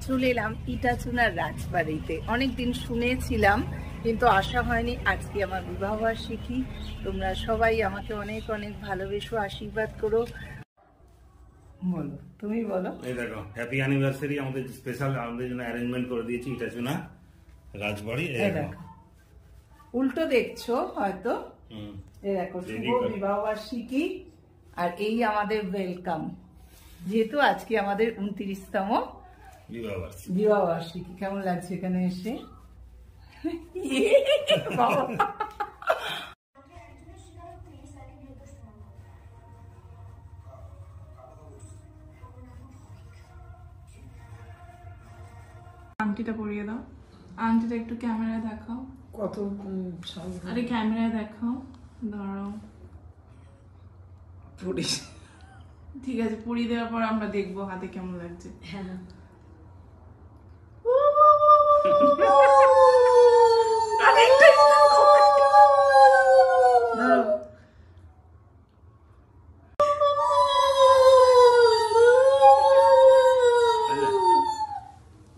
চলে এলাম ইটাচুনার রাজবাড়িতে। অনেকদিন শুনেছিলাম কিন্তু আসা হয়নি। আজকে আমার বিবাহবার্ষিকী। তোমরা সবাই আমাকে অনেক অনেক ভালোবেসো, আশীর্বাদ করো। বলো, তুমি বলো। এই দেখো, হ্যাপি অ্যানিভার্সারি আমাদের স্পেশাল আমাদের জন্য অ্যারেঞ্জমেন্ট করে দিয়েছি ইটাচুনা রাজবাড়ি। এই দেখো, উল্টো দেখছো হয়তো। এই দেখো, শুভ বিবাহবার্ষিকী। আর এই আমাদের ওয়েলকাম, যেহেতু আজকে আমাদের 29তম বিবাহবার্ষিকী। কেমন লাগছে এখানে এসে? আংটিটা পরিয়ে দাও। আংটিটা একটু ক্যামেরায় দেখাও। কত আরে ক্যামেরায় দেখাও, দাঁড়াও। ঠিক আছে, পরিয়ে দেওয়ার পর আমরা দেখবো হাতে কেমন লাগছে। হ্যাঁ,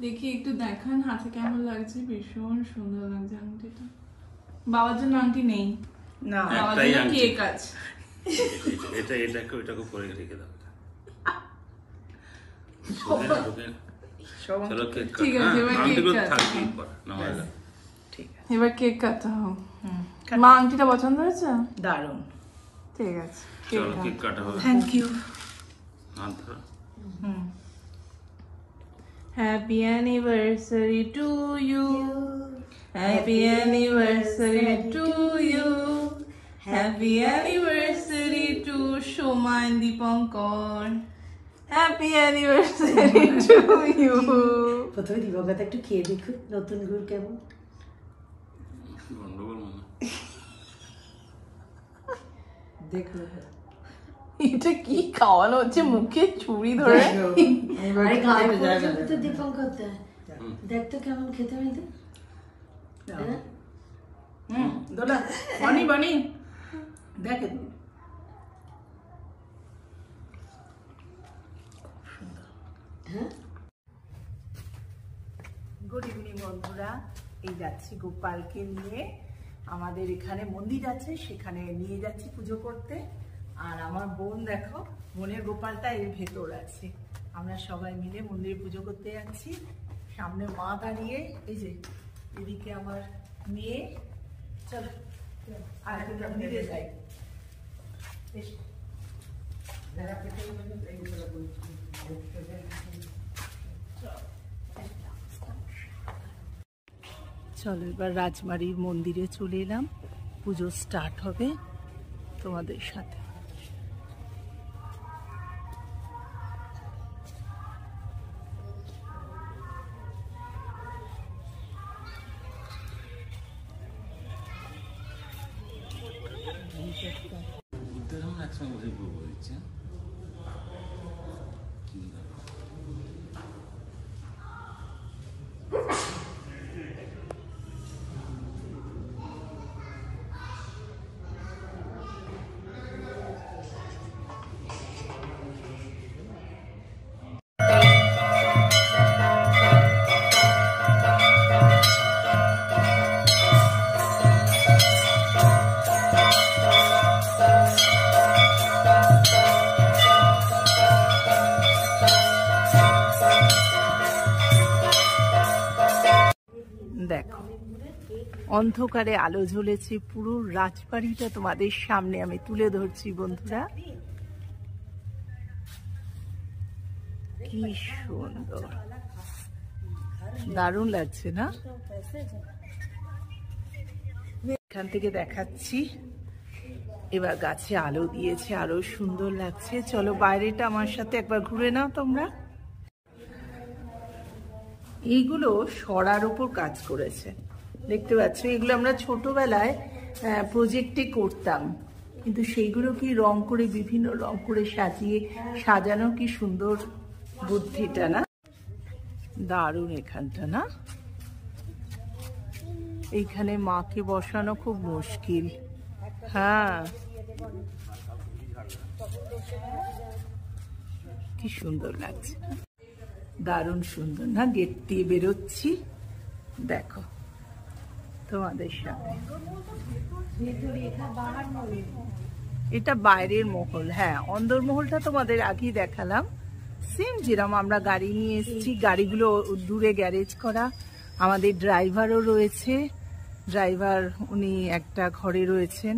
দেখি একটু দেখান হাতে কেমন লাগছে। ভীষণ সুন্দর লাগছে আংটিটা। বাবার জন্য আংটি নেই না, বাবার জন্য কেক আছে। এটাকে ওইটাকে পরে রেখে দাও। ঠিক আছে, এবার কেক কাটা হোক। মা আংটিটা পছন্দ হয়েছে? দারুণ। ঠিক আছে, কেক কাটা হবে। Thank you. Happy anniversary to you. Happy anniversary to you. Happy anniversary to Shoma and Dipankar. Happy anniversary to you. প্রথমে দিবাগত একটু খেয়ে দেখুন নতুন গুড় কেমন। দেখো এটা কি খাওয়ানো হচ্ছে, মুখে ছুরি ধরে। দীপঙ্কর দেখ তো কেমন খেতে হইতে। দোলা বানি বানি দেখে। গুড ইভিনিং বন্ধুরা, এই যাচ্ছি গোপালকে নিয়ে। আমাদের এখানে মন্দির আছে, সেখানে নিয়ে যাচ্ছি পুজো করতে। আর আমার বোন দেখো, বোনের গোপালটা এর ভেতর আছে। আমরা সবাই মিলে মন্দিরে পুজো করতে যাচ্ছি। সামনে মা দাঁড়িয়ে, এই যে এদিকে আমার মেয়ে। চলো আর মন্দিরে যাই। চলো এবার রাজবাড়ির মন্দিরে চলে এলাম। পুজো স্টার্ট হবে তোমাদের সাথে। দেখো, অন্ধকারে আলো জ্বলেছে, পুরো রাজবাড়িটা তোমাদের সামনে আমি তুলে ধরছি বন্ধুরা। কি সুন্দর, দারুণ লাগছে না? এখান থেকে দেখাচ্ছি। এবার গাছে আলো দিয়েছে, আরো সুন্দর লাগছে। চলো বাইরেটা আমার সাথে একবার ঘুরে নাও তোমরা। এইগুলো সরার উপর কাজ করেছে, দেখতে পাচ্ছ। এগুলো আমরা ছোটবেলায় প্রজেক্টে করতাম, কিন্তু সেইগুলো কি রং করে, বিভিন্ন রং করে সাজানো। কি সুন্দর বুদ্ধিটা না? দারুণ এখানটা না? এইখানে মাকে বসানো খুব মুশকিল। হ্যাঁ, কি সুন্দর লাগছে। দারুণ সুন্দর না? গেট দিয়ে বেরোচ্ছি, দেখো তোমাদের সাথে। এটা বাইরের মহল, হ্যাঁ অন্দরমহলটা তোমাদের আগেই দেখালাম। সেম যেরকম আমরা গাড়ি নিয়ে এসেছি, গাড়িগুলো দূরে গ্যারেজ করা, আমাদের ড্রাইভারও রয়েছে, ড্রাইভার উনি একটা ঘরে রয়েছেন,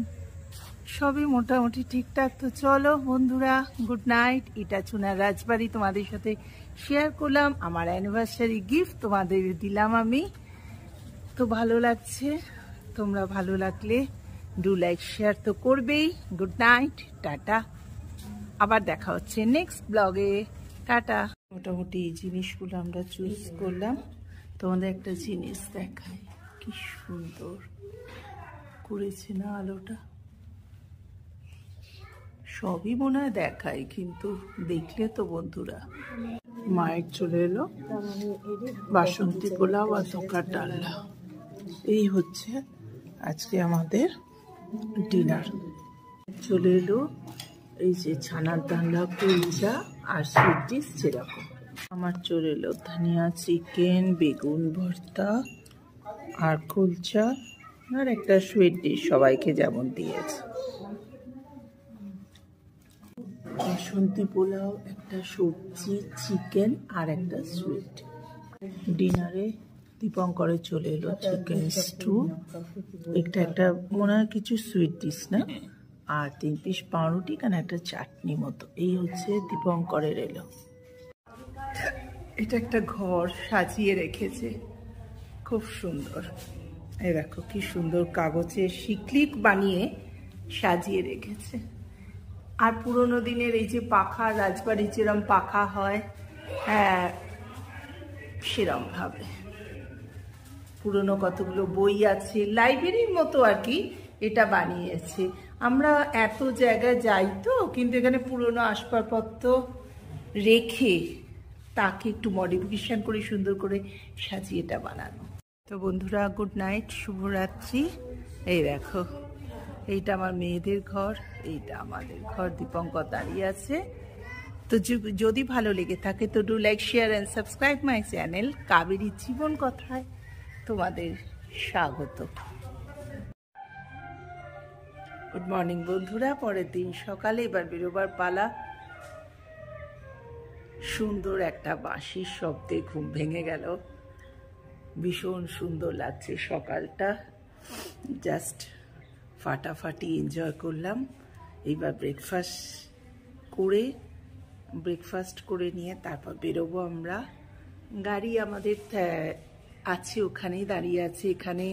সবই মোটামুটি ঠিকঠাক। তো চলো বন্ধুরা, গুড নাইট। ইটাচুনার রাজবাড়ি তোমাদের সাথে শেয়ার করলাম, আমার অ্যানিভার্সারি গিফট তোমাদের দিলাম আমি। তো ভালো লাগছে, তোমরা ভালো লাগলে ডু লাইক শেয়ার তো করবেই। গুড নাইট, টাটা, আবার দেখা হচ্ছে নেক্সট ব্লগে, টাটা। মোটামুটি এই জিনিসগুলো আমরা চুজ করলাম, তোমাদের একটা জিনিস দেখাই, কি সুন্দর করেছে না আলোটা। সবই মনে হয় দেখায়, কিন্তু দেখলে তো বন্ধুরা। মায়ের চলে এলো বাসন্তী পোলাও আর ধোকার ডালনা, এই হচ্ছে আজকে আমাদের ডিনার। চলে এলো এই যে ছানার ডালনা, কুলচা আর সুইট ডিশ যেরকম। আমার চলে এলো ধনিয়া চিকেন, বেগুন ভর্তা আর কুলচা আর একটা সুইট ডিশ, সবাইকে যেমন দিয়েছে। বাসন্তী পোলাও, একটা সবজি, চিকেন আর একটা সুইট। ডিনারে দীপঙ্করে চলে এলো চিকেন স্টু, একটা মনে হয় কিছু সুইট ডিশ না, আর 3 পিস পাউরুটি আর একটা চাটনি মতো। এই হচ্ছে দীপঙ্করের এলো। এটা একটা ঘর সাজিয়ে রেখেছে, খুব সুন্দর। এই দেখো কি সুন্দর কাগজের শিকলিক বানিয়ে সাজিয়ে রেখেছে। আর পুরোনো দিনের এই যে পাখা, রাজবাড়ি যেরম পাখা হয়, হ্যাঁ সেরম ভাবে পুরোনো কতগুলো বই আছে, লাইব্রেরির মতো আর কি এটা বানিয়েছে। আমরা এত জায়গায় যাই তো, কিন্তু এখানে পুরোনো আসবাবপত্র রেখে তাকে একটু মডিফিকেশন করে সুন্দর করে সাজিয়ে এটা বানানো। তো বন্ধুরা, গুড নাইট, শুভরাত্রি। এই দেখো, এইটা আমার মেয়েদের ঘর, এইটা আমাদের ঘর, দীপঙ্কর দাঁড়িয়ে আছে। তো যদি ভালো লেগে থাকে তো do like share and subscribe my channel Kaberi জীবন কথায় তোমাদের স্বাগত। গুড মর্নিং বন্ধুরা, পরের দিন সকালে এবার বেরোবার পালা। সুন্দর একটা বাঁশির শব্দে ঘুম ভেঙে গেল, ভীষণ সুন্দর লাগছে সকালটা, জাস্ট ফাটাফাটি এনজয় করলাম। এইবার ব্রেকফাস্ট করে নিয়ে তারপর বেরোবো আমরা। গাড়ি আমাদের আছে, ওখানেই দাঁড়িয়ে আছে। এখানে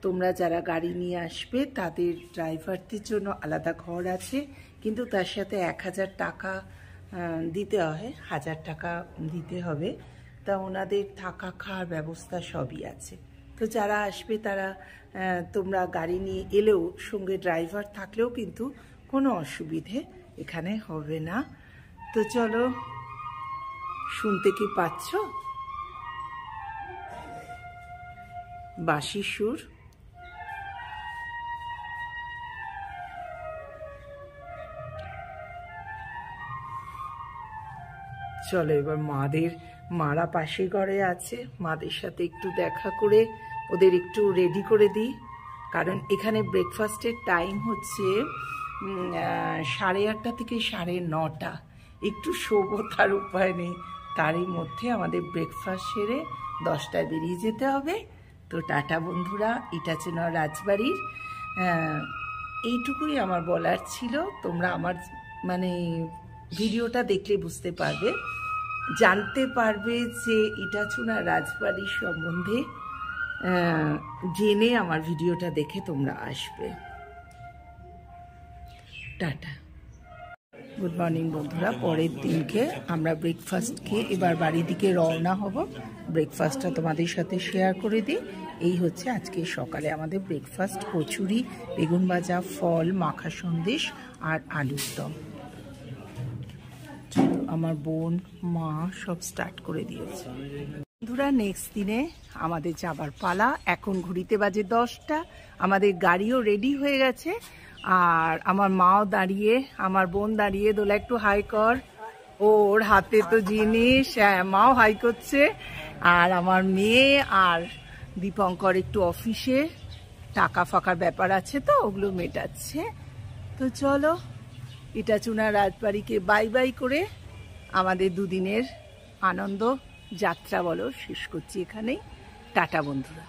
তোমরা যারা গাড়ি নিয়ে আসবে তাদের ড্রাইভারদের জন্য আলাদা ঘর আছে, কিন্তু তার সাথে 1000 টাকা দিতে হয়, 1000 টাকা দিতে হবে। তা ওনাদের থাকা খাওয়ার ব্যবস্থা সবই আছে। তো যারা আসবে তারা, তোমরা গাড়ি নিয়ে এলেও সঙ্গে ড্রাইভার থাকলেও কিন্তু কোনো অসুবিধে এখানে হবে না। তো চলো, শুনতে কি পাচ্ছ বাঁশির সুর? চলো এবার মারা পাশে ঘরে আছে, মাদের সাথে একটু দেখা করে ওদের একটু রেডি করে দিই। কারণ এখানে ব্রেকফাস্টের টাইম হচ্ছে 8:30 থেকে 9:30। একটু শোবো, তার উপায় নেই। তারই মধ্যে আমাদের ব্রেকফাস্ট সেরে 10টায় বেরিয়ে যেতে হবে। তো টাটা বন্ধুরা, ইটাচুনা রাজবাড়ির এইটুকুই আমার বলার ছিল। তোমরা আমার ভিডিওটা দেখলে বুঝতে পারবে, জানতে পারবে যে ইটাচুনা রাজবাড়ির সম্বন্ধে জেনে আমার ভিডিওটা দেখে তোমরা আসবে। টাটা, গুড মর্নিং বন্ধুরা। পরের দিনকে আমরা ব্রেকফাস্ট খেয়ে এবার বাড়ির দিকে রওনা হব। ব্রেকফাস্টটা তোমাদের সাথে শেয়ার করে দিই। এই হচ্ছে আজকে সকালে আমাদের ব্রেকফাস্ট: কচুরি, বেগুন ভাজা, ফল, মাখা সন্দেশ আর আলুর দম। আমার বোন, মা সব স্টার্ট করে দিয়েছে। বন্ধুরা, নেক্সট দিনে আমাদের যাবার পালা। এখন ঘড়িতে বাজে 10টা। আমাদের গাড়িও রেডি হয়ে গেছে, আর আমার মাও দাঁড়িয়ে, আমার বোন দাঁড়িয়ে। দোলা একটু হাই কর, ওর হাতে তো জিনিস, মাও হাই করছে। আর আমার মেয়ে আর দীপঙ্কর একটু অফিসে টাকা ফাঁকার ব্যাপার আছে তো ওগুলো মেটাচ্ছে। তো চলো ইটাচুনা রাজবাড়িকে বাই বাই করে আমাদের দুদিনের আনন্দ যাত্রা বলো শেষ করছি এখানেই। টাটা বন্ধুরা।